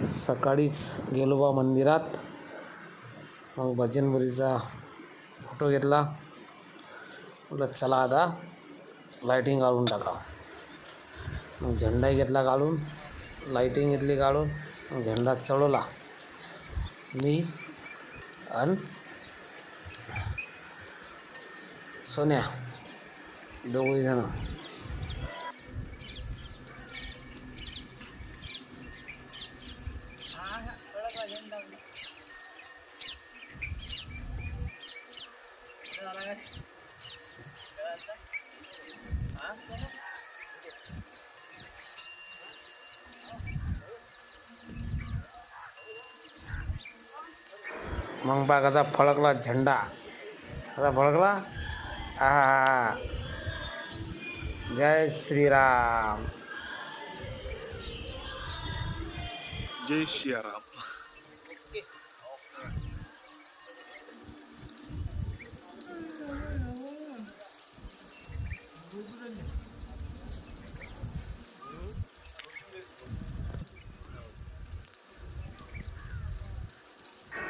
सकाळीच गेलो बा मंदिरात, मग भजनपुरीचा फोटो घेतला. म्हटलं चला आता लाईटिंग काढून टाका. मग झेंडाही घेतला काढून, लाईटिंग घेतली काढून, मग झेंडा चढवला मी आणि सोन्या दोघंही जण. मग बा कसा फळकला झेंडा, कसा फळकला. हा, जय श्रीराम. जय सियाराम.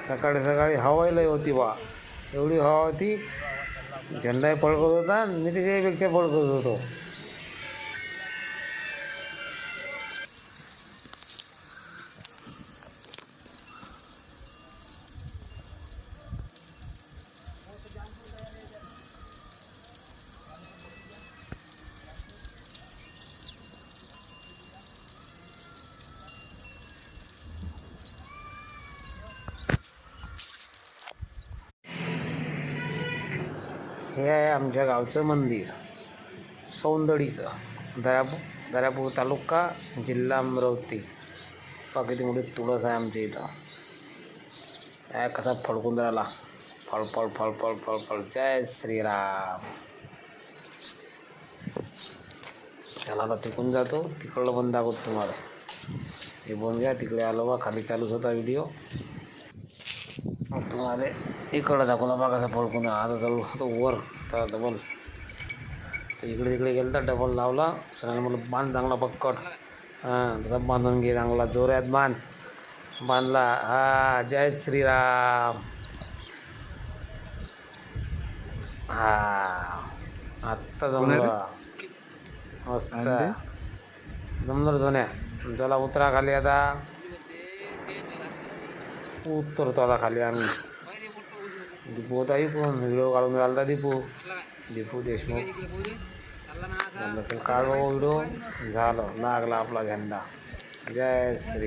सकाळी सकाळी हवाही लय होती बा, एवढी हवा होती, झेंडाही फळकत होता, मी त्याच्यापेक्षा फळकत होतो. हे आहे आमच्या गावचं मंदिर, सौंदडीचं, दर्यापूर तालुका, जिल्हा अमरावती. पहा किती मोठी तुळस आहे आमच्या इथं. काय कसा फडकून राहिला, फळ फळ फळ फळ फळ फळ. जय श्रीराम. चला आता तिकडून जातो, तिकडलं पण दाखवतो तुम्हाला. हे बोन घ्या, तिकडे आलो बा, खाली चालूच होता व्हिडिओ. मग तुम्हाला इकडं दाखवला बा कसा फडकून. आता चालू होतो वर तर डबल, तर इकडे तिकडे गेलं तर डबल लावला. सगळ्यांना म्हणलं बांध चांगला पक्कड. तसा बांधून घे चांगला, जोरात बांधला. हा, जय श्रीराम. हा, आत्ता जमलं, मस्त जमलं धोन्या. चला उतरा खाली आता. उतरतो आता खाली आम्ही. दीपू होता, पण व्हिडिओ काढून राहिला दीपू देशमुख. काढ व्हिडिओ. झालं, लागला आपला झेंडा. जय श्रीराम.